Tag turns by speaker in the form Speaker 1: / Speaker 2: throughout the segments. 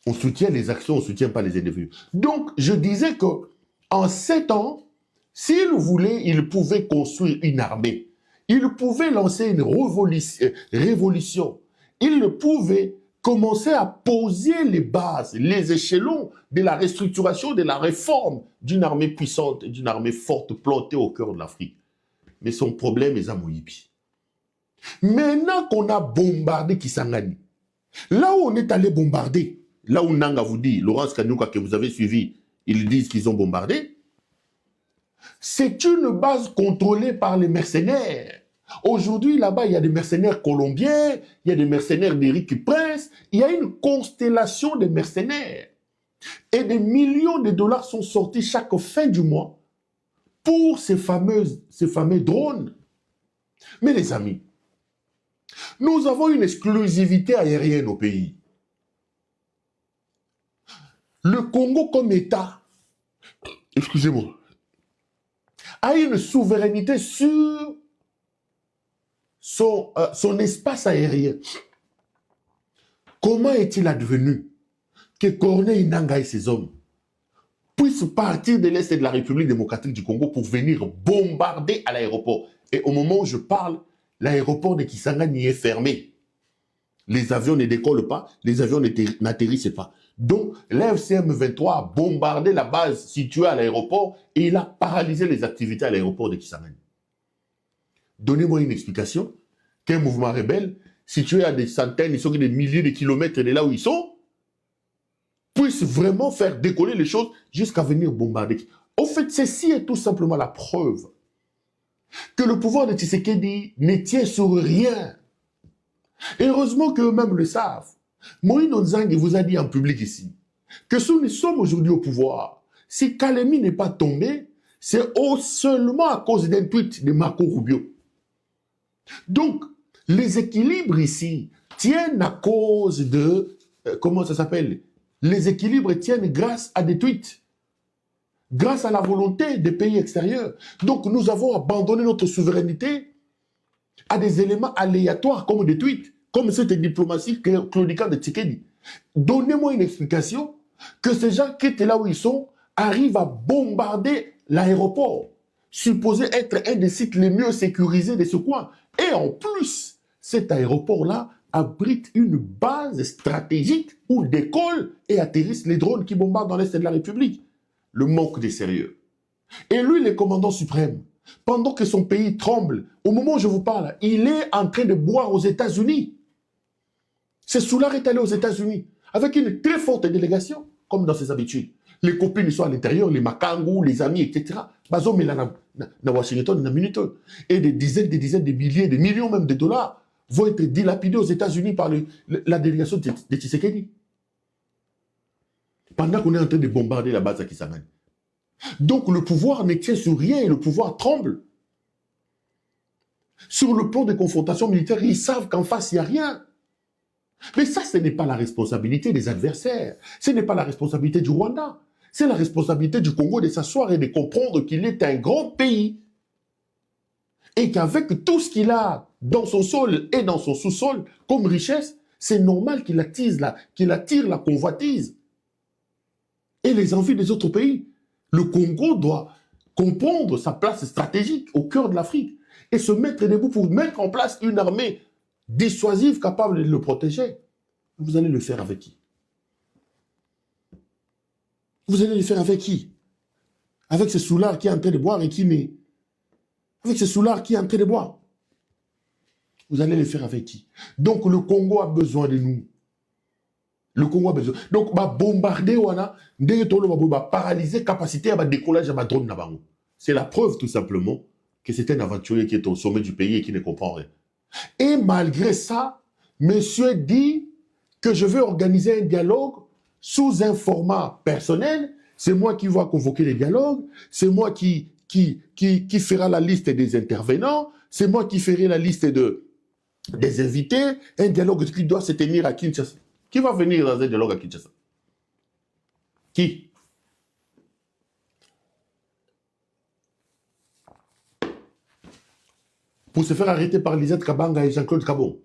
Speaker 1: On soutient les actions, on ne soutient pas les individus. Donc, je disais que en 7 ans, s'il voulait, il pouvait construire une armée. Il pouvait lancer une révolution. Il pouvait commencer à poser les bases, les échelons de la restructuration, de la réforme d'une armée puissante, d'une armée forte plantée au cœur de l'Afrique. Mais son problème est à Moïbi. Maintenant qu'on a bombardé Kisangani, là où on est allé bombarder, là où Nanga vous dit, Laurence Kanyuka que vous avez suivi, ils disent qu'ils ont bombardé, c'est une base contrôlée par les mercenaires. Aujourd'hui, là-bas, il y a des mercenaires colombiens, il y a des mercenaires d'Éric Prince, il y a une constellation de mercenaires. Et des millions de dollars sont sortis chaque fin du mois pour ces fameux drones. Mais les amis, nous avons une exclusivité aérienne au pays. Le Congo comme État, excusez-moi, a une souveraineté sur son espace aérien. Comment est-il advenu que Corneille Nangaa et ses hommes puissent partir de l'Est de la République démocratique du Congo pour venir bombarder à l'aéroport? Et au moment où je parle, l'aéroport de Kisangani est fermé. Les avions ne décollent pas, les avions n'atterrissent pas. Donc, l'FCM 23 a bombardé la base située à l'aéroport et il a paralysé les activités à l'aéroport de Kisangani. Donnez-moi une explication qu'un mouvement rebelle, situé à des centaines, ils sont des milliers de kilomètres de là où ils sont, puisse vraiment faire décoller les choses jusqu'à venir bombarder. Au fait, ceci est tout simplement la preuve que le pouvoir de Tshisekedi ne tient sur rien. Et heureusement qu'eux-mêmes le savent. Moïse Nzangue vous a dit en public ici que si nous sommes aujourd'hui au pouvoir, si Kalemi n'est pas tombé, c'est seulement à cause d'un tweet de Marco Rubio. Donc, les équilibres ici tiennent à cause de... comment ça s'appelle? Les équilibres tiennent grâce à des tweets, grâce à la volonté des pays extérieurs. Donc, nous avons abandonné notre souveraineté à des éléments aléatoires comme des tweets, comme cette diplomatie claudiquante de Tshisekedi. Donnez-moi une explication que ces gens qui étaient là où ils sont arrivent à bombarder l'aéroport, supposé être un des sites les mieux sécurisés de ce coin. Et en plus, cet aéroport-là abrite une base stratégique où décollent et atterrissent les drones qui bombardent dans l'Est de la République. Le manque de sérieux. Et lui, le commandant suprême, pendant que son pays tremble, au moment où je vous parle, il est en train de boire aux États-Unis. C'est Soulard est allé aux États-Unis avec une très forte délégation, comme dans ses habitudes. Les copines sont à l'intérieur, les Makangou, les amis, etc. Bazom est là dans Washington, dans Minute. Et des dizaines, des milliers, des millions même de dollars vont être dilapidés aux États-Unis par la délégation de Tshisekedi. Pendant qu'on est en train de bombarder la base à Kisangani. Donc le pouvoir ne tient sur rien et le pouvoir tremble. Sur le plan de confrontation militaire, ils savent qu'en face, il n'y a rien. Mais ça, ce n'est pas la responsabilité des adversaires. Ce n'est pas la responsabilité du Rwanda. C'est la responsabilité du Congo de s'asseoir et de comprendre qu'il est un grand pays. Et qu'avec tout ce qu'il a dans son sol et dans son sous-sol comme richesse, c'est normal qu'il attire la convoitise et les envies des autres pays. Le Congo doit comprendre sa place stratégique au cœur de l'Afrique et se mettre debout pour mettre en place une armée dissuasive capable de le protéger. Vous allez le faire avec qui? Vous allez le faire avec qui? Avec ce soulard qui est en train de boire et qui n'est... Avec ce soulard qui est en train de boire. Vous allez le faire avec qui? Donc le Congo a besoin de nous. Le Congo a besoin. Donc, on va bombarder, on va paralyser la capacité à décollage à drone. C'est la preuve, tout simplement, que c'est un aventurier qui est au sommet du pays et qui ne comprend rien. Et malgré ça, monsieur dit que je veux organiser un dialogue sous un format personnel. C'est moi qui vais convoquer les dialogues. C'est moi qui fera la liste des intervenants. C'est moi qui ferai la liste des invités. Un dialogue qui doit se tenir à Kinshasa. Qui va venir dans un dialogue à Kinshasa? Qui? Pour se faire arrêter par Lisette Kabanga et Jean-Claude Kabon.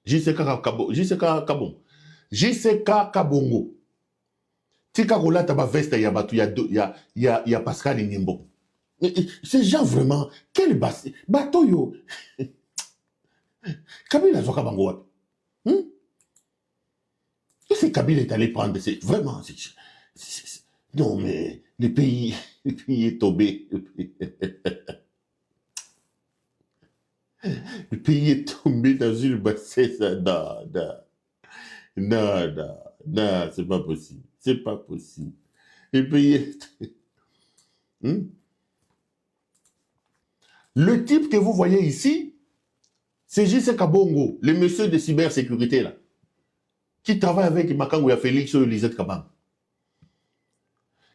Speaker 1: JCK Kabon. JCK Kabongo. Tika Rolata ba veste ya batu ya Pascal Nimbo. Ces gens vraiment, quel bateau yo. Kabila Zoka Bango wapi? Et Kabila est allé prendre, c'est vraiment, non mais le pays est tombé. Le pays est tombé dans une bassesse. Non, c'est pas possible. C'est pas possible. Le pays est... Le type que vous voyez ici, c'est JC Kabongo, le monsieur de cybersécurité là, qui travaille avec Makangouya Félix et Lisette Kabang.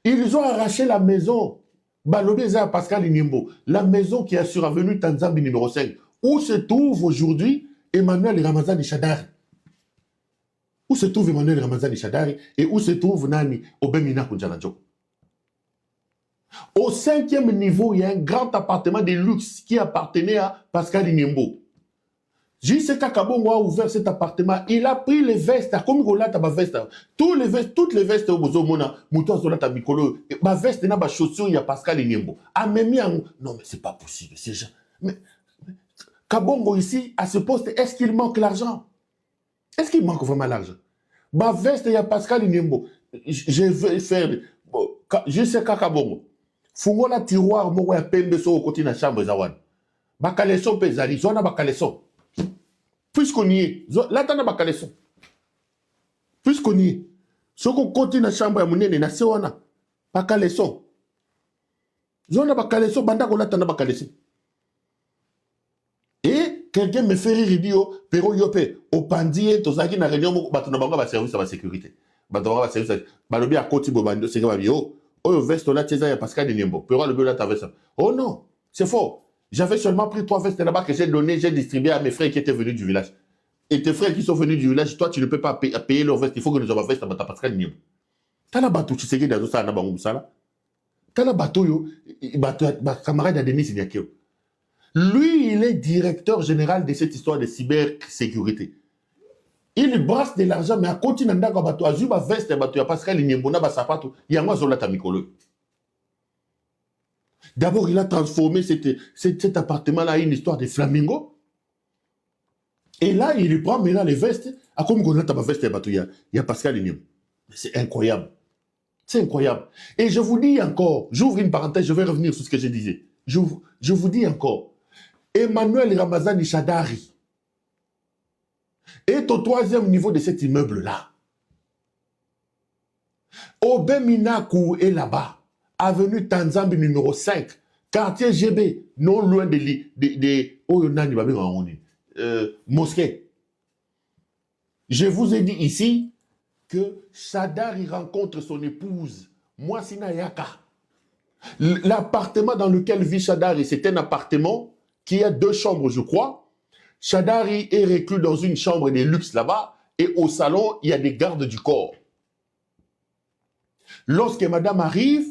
Speaker 1: Ils ont arraché la maison, Balobeza Pascal Inimbo, la maison qui est sur avenue Tanzambi numéro 5, où se trouve aujourd'hui Emmanuel Ramazani Chadari. Où se trouve Emmanuel Ramazani Chadari et où se trouve Nani Obemina Kunjaladjo. Au 5e niveau, il y a un grand appartement de luxe qui appartenait à Pascal Inimbo. JCK Kabongo a ouvert cet appartement. Il a pris les vestes, comme Rolata ba veste. Toutes les vestes au Bozomona, Mouton Solata Mikolo, ma veste n'a pas chaussures, il y a Pascal Inimbo. Non, mais c'est pas possible, ces gens. Mais Kabongo ici, à ce poste, est-ce qu'il manque l'argent? Est-ce qu'il manque vraiment l'argent? Ma veste, il y a Pascal Inimbo. Je vais faire. JCK Kabongo. Fungola tiroir, moi, ya pembe so au côté de la chambre, Zawan. Bakaleson pesali, zona bakaleson. Puisqu'on y est, là, t'en as bakaleson. Puisqu'on y est, ce qu'on continue dans la chambre, il y a un bakaleson. Zona bakaleson, banda ko là, t'en as bakaleson. Et quelqu'un me fait rire, il dit, oh, pero yope, au pandier, to zaki na réunion, bato na bango ba service à la sécurité. Bato na bango ba service, balobi à côté, bobando, c'est comme yo. Oh, veste là, tu sais, Pascal Nimbo. Pero le là, t'avais ça. Oh non, c'est faux. J'avais seulement pris 3 vestes là-bas que j'ai donné, j'ai distribué à mes frères qui étaient venus du village. Et tes frères qui sont venus du village, toi, tu ne peux pas payer leurs vestes. Il faut que nous avons vestes à Pascal Nimbo. T'as la bateau, tu sais qu'il y a ça, na bango ça. T'as la bateau, yo, camarade à Denis Signakio. Lui, il est directeur général de cette histoire de cybersécurité. Il brasse de l'argent, mais à continuer d'en bateau, à Zuba veste, bateau, à Pascal Nimbo, na basapato, il y a moi sur la tamikolo. D'abord, il a transformé cet appartement-là en une histoire de flamingo. Et là, il prend maintenant les vestes. À comme on a ta veste et bateau, il y a Pascal Nimbo. C'est incroyable. C'est incroyable. Et je vous dis encore, j'ouvre une parenthèse, je vais revenir sur ce que je disais. Je vous dis encore, Emmanuel Ramazani Chadari est au 3e niveau de cet immeuble-là. Obeminaku est là-bas. Avenue Tanzambi numéro 5, quartier GB, non loin de mosquée. Je vous ai dit ici que Chadari rencontre son épouse, Moissina Yaka. L'appartement dans lequel vit Chadari, c'est un appartement qui a 2 chambres, je crois. Chadari est reclus dans une chambre de luxe là-bas et au salon, il y a des gardes du corps. Lorsque madame arrive,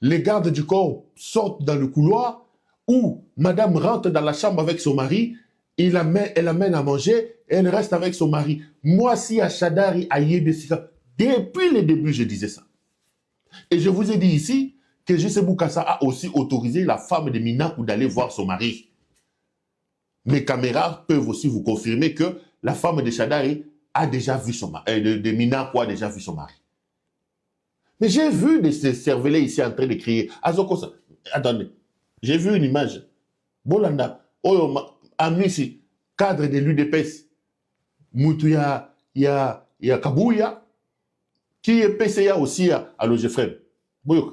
Speaker 1: les gardes du corps sortent dans le couloir où madame rentre dans la chambre avec son mari, elle l'amène à manger, elle reste avec son mari. Moi, si à Chadari, à Yébessika, depuis le début, je disais ça. Et je vous ai dit ici que J.C. Boukassa a aussi autorisé la femme de Minakou d'aller voir son mari. Mes caméras peuvent aussi vous confirmer que la femme de Chadari a déjà vu son mari, de Minakou a déjà vu son mari. Mais j'ai vu de ces cervelets ici en train de crier. Attendez, j'ai vu une image. Bolanda, Amisi, cadre de l'UDPS, Moutouya, il y a Kabouya, qui est PCA aussi à l'OGFREM.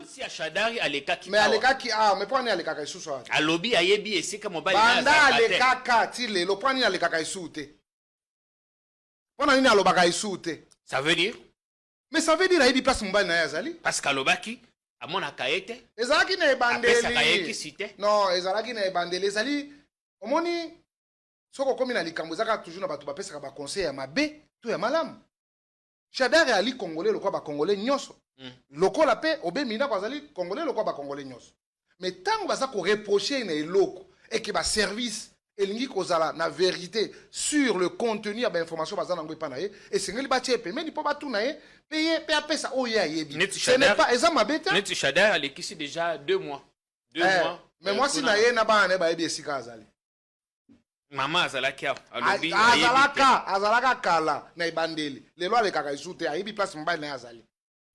Speaker 2: Si à Chadari, à l'état qui.
Speaker 3: Mais à l'état qui. Ah, mais pas à l'état qui est
Speaker 2: à lobby, à Yebi, et c'est comme on va dire.
Speaker 3: Banda à l'état qui est le point à l'état qui est souté. On a une à l'obaka est souté.
Speaker 2: Ça veut dire?
Speaker 3: Mais ça veut dire qu'il y a des places mobile na yazali.
Speaker 2: Parce qu'à l'obaki, à mon akaete.
Speaker 3: Ezalaki na bandeli.
Speaker 2: Après ça kaeki cité.
Speaker 3: Non, ezalaki na bandeli. Ezali, omoni, soko komi na likambo zaka toujours na batu ba pesa ba conseil ya mabe, tout ya malam. Chadari ali congolais le quoi ba congolais nyoso. Loko la paix, Obemina Kwazali, Congolais, le quoi, Congolais nyos. Mais tant que ça qu'on reproche une eloko et que ba service elingi kozala na vérité sur le contenu ya information baza nango epa na ye esengeli batie pembeni mpo batuna ye pe ye pe apesa oyo ye ayebi
Speaker 2: Neti
Speaker 3: ce n'est
Speaker 2: Shadari-
Speaker 3: pas eza mabe te
Speaker 2: Neti Shadar alekisi déjà 2 mois. 2 mois.
Speaker 3: mais mwasi
Speaker 2: kuna-
Speaker 3: na ye na bana na ye bayebi esika azali
Speaker 2: Mama azalaki awa. Alobi
Speaker 3: azalaka kala na ebandeli lelo alekaka esu te ayebi place mobali na ye azali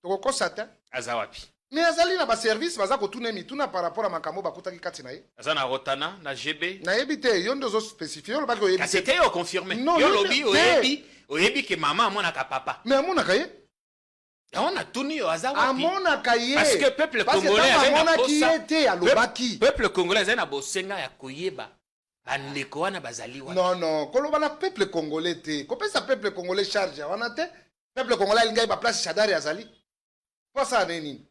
Speaker 3: tokokosa te
Speaker 2: aza wapi?
Speaker 3: mais azali na baservice baza kotuna mituna par rapport à makambo bakutaki kati na ye
Speaker 2: Aza na Rotana, na GB.
Speaker 3: nayebi te yo nde ozospécifie yo lobaki oyebi
Speaker 2: Kasi
Speaker 3: te
Speaker 2: te yo confirmé.
Speaker 3: Non,
Speaker 2: Yo
Speaker 3: yo
Speaker 2: lobi
Speaker 3: te.
Speaker 2: oyebi ke mama amonaka papa.
Speaker 3: mais amonaka ye
Speaker 2: Yango na tuni yo aza wapi?
Speaker 3: amonaka ye
Speaker 2: Parce que peuple
Speaker 3: Parce que
Speaker 2: congolais
Speaker 3: ntango
Speaker 2: azali na
Speaker 3: amonaki
Speaker 2: posa.
Speaker 3: ye te alobaki
Speaker 2: Peuple congolais azali na bosenga ya koyeba bandeko wana bazali wapi.
Speaker 3: non koloba na peuple congolais te kopesa peuple congolais charge ya wana te peuple congolais alingi ayeba place Shadari azali po asala ne nini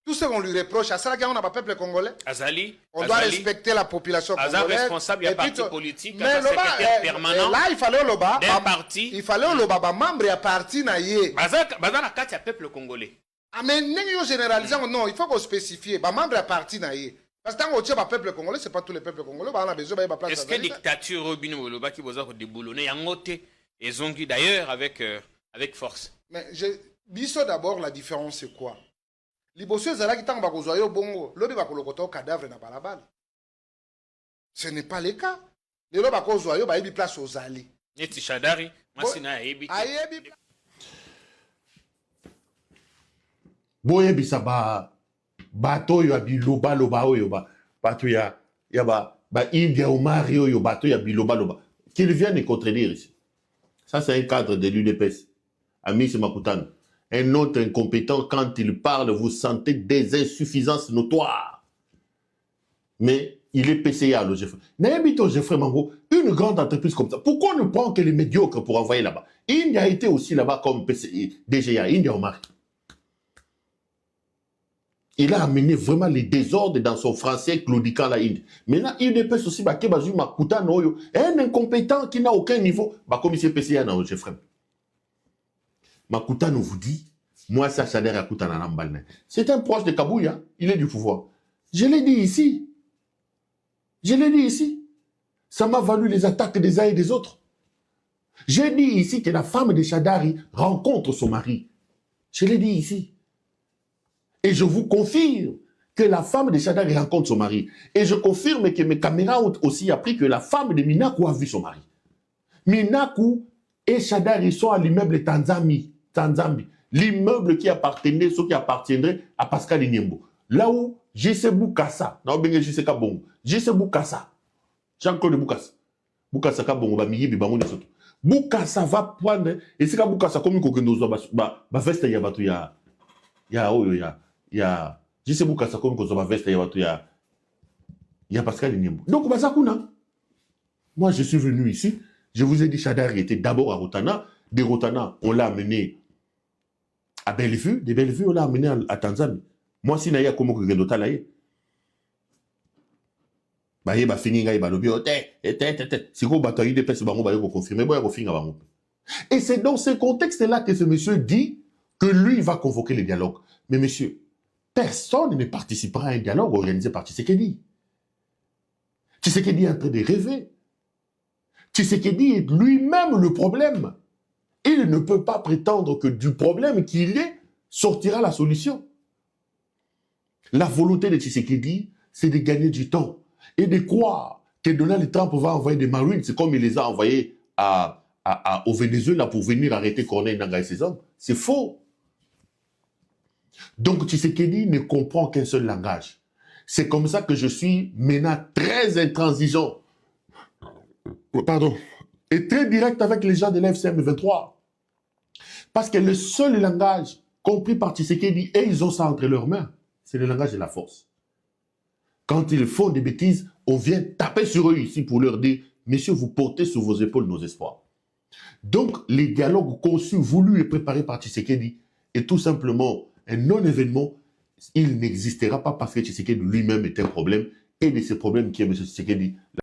Speaker 3: tout ce qu'on lui reproche asalaki yango na bapeuple congolais
Speaker 2: Azali,
Speaker 3: on doit
Speaker 2: azali,
Speaker 3: respecter la population
Speaker 2: aza
Speaker 3: congolaise
Speaker 2: responsable ya
Speaker 3: Et puis,
Speaker 2: parti politique,
Speaker 3: mais
Speaker 2: aza
Speaker 3: loba,
Speaker 2: secrétaire permanent
Speaker 3: là il fallait oloba
Speaker 2: d'un parti.
Speaker 3: il fallait oloba bamembre ya parti na ye
Speaker 2: baza na kati ya peuple congolais.
Speaker 3: Ah, mais ndenge yo généraliser yango non il faut qu'on spécifie bamembre ya parti na ye parce que ntango otie bapeuple congolais c'est pas tous les peuples congolais baa na besoin bayeba place
Speaker 2: Est-ce que
Speaker 3: azali te.
Speaker 2: dictature obino bolobaki boza kodeboulonner yango te ezongi d'ailleurs avec force.
Speaker 3: Mais biso d'abord la différence c'est quoi liboso ezalaki ntango bakozwa yo bongo lobi bakolokota yo cadavre na balabala ce n'est pas le cas lelo bakozwa yo bayebi place ozali
Speaker 2: Neti Shadari mwasi na yebi.
Speaker 3: ayebi
Speaker 1: boyebisa bato oyo ya bilobaloba oyo bato ya India Omari oyo bato ya bilobaloba qu'ils viennent contredire ici. Ça c'est un cadre de l'UDPS. Amis Makutano. Un autre incompétent, quand il parle, vous sentez des insuffisances notoires. Mais il est PCA, le Geoffrey. N'habitons Geoffrey Mango, une grande entreprise comme ça. Pourquoi on ne prend que les médiocres pour envoyer là-bas? India a été aussi là-bas comme DGA, India Omari. Il a amené vraiment les désordres dans son français claudiquant la Inde. Maintenant, il dépêche aussi Bakebazu Makutano, un incompétent qui n'a aucun niveau. Comme il s'est PCA dans le Geoffrey. Makutano vous dit, moi, ça, Shadari Akutana Nambalne. C'est un proche de Kabouya, il est du pouvoir. Je l'ai dit ici. Je l'ai dit ici. Ça m'a valu les attaques des uns et des autres. J'ai dit ici que la femme de Shadari rencontre son mari. Je l'ai dit ici. Et je vous confirme que la femme de Shadari rencontre son mari. Et je confirme que mes caméras ont aussi appris que la femme de Minaku a vu son mari. Minaku et Shadari sont à l'immeuble Tanzambi. L'immeuble qui appartenait, ce qui appartiendrait à Pascal Inyembo. Là où J.C. Boukassa, J.C. Boukassa, Jean-Claude Boukassa, Boukassa Kabongo, Boukassa va prendre, et c'est que Boukassa, comme il y a veste, il y a J.C. Boukassa, comme il y a veste, il y a Pascal Inyembo. Donc, moi, je suis venu ici, je vous ai dit, Shadari était d'abord à Rotana. De Rotana, on l'a amené à Bellevue. De Bellevue, on l'a amené à Tanzanie. Moi, si naïa comme que Gendota laïe. Bah, il va finir, il va le bio. Si vous battez des personnes, il va confirmer. Et c'est dans ce contexte-là que ce monsieur dit que lui, il va convoquer le dialogue. Mais monsieur, personne ne participera à un dialogue organisé par Tshisekedi. Tshisekedi est en train de rêver. Tshisekedi est lui-même le problème. Il ne peut pas prétendre que du problème qu'il est, sortira la solution. La volonté de Tshisekedi, c'est de gagner du temps et de croire que Donald Trump va envoyer des Marines, c'est comme il les a envoyés au Venezuela pour venir arrêter Corneille Nangaa et ses hommes. C'est faux. Donc Tshisekedi ne comprend qu'un seul langage. C'est comme ça que je suis maintenant très intransigeant. Pardon. Et très direct avec les gens de l'FCM 23. Parce que le seul langage compris par Tshisekedi, et ils ont ça entre leurs mains, c'est le langage de la force. Quand ils font des bêtises, on vient taper sur eux ici pour leur dire, messieurs, vous portez sur vos épaules nos espoirs. Donc, les dialogues conçus, voulus et préparés par Tshisekedi est tout simplement un non-événement. Il n'existera pas parce que Tshisekedi lui-même est un problème, et de ces problèmes qui est M. Tshisekedi,